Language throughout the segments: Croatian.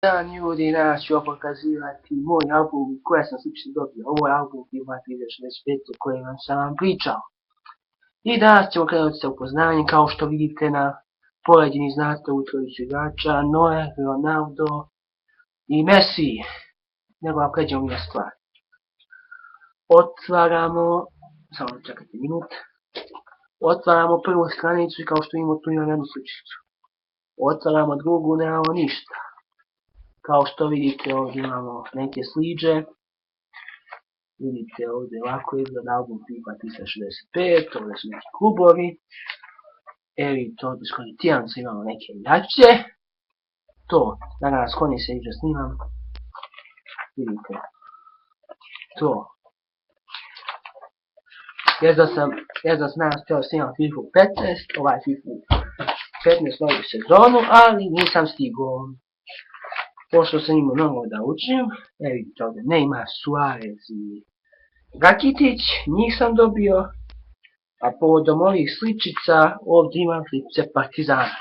Dan ljudi, danas ću vam pokazivati moj album koja sam slično dobio. Ovo je album Dima 365 o kojem sam vam pričao. I danas ćemo krenuti sa upoznanjem, kao što vidite na poređeni znate u trojicu igrača, Noe, Ronaldo i Messi. Nego vam pređemo na stvar. Otvaramo, samo čekajte minut. Otvaramo prvu stranicu i kao što imamo tu imam jednu sličicu. Otvaramo drugu, nemamo ništa. Kao što vidite ovdje imamo neke sliđe. Vidite ovdje ovako izgleda album FIFA 365, ovdje su neki klubovi. Vidite ovdje s konjetijanca imamo neke igrače. To, danas konji se iđe snimam. Vidite. To. Jedva sam danas htio snimam FIFA 15, ovaj FIFA 15 novu sezonu, ali nisam stigao. Pošto sam imao novo da učim, vidite ovdje Neymar, Suarez i Rakitić, njih sam dobio, a povodom ovih sličica ovdje imam sličice Partizana.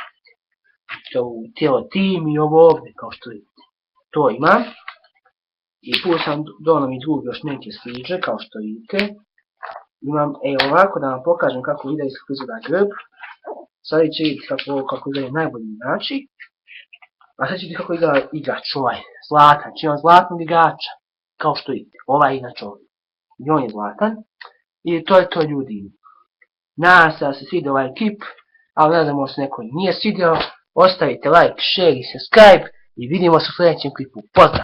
To u tijelo tim i ovo ovdje, kao što vidite. To imam. I plus sam donao mi drugi još neke sliče, kao što vidite. Imam, ovako da vam pokažem kako izgleda grb. Sad će vidjeti kako izgleda najbolji igrači. A sad ćete vidjeti kako izgleda igrač ovaj, Zlatan, znači imam zlatnog igrača, kao što vidite, ovaj igrač ovdje. I on je zlatan, i to je to ljudi. Nadam se da se svidio ovaj klip, ali ne znam možda se neko nije svidio, ostavite like, share i subscribe i vidimo se u sljedećem klipu. Pozdrav!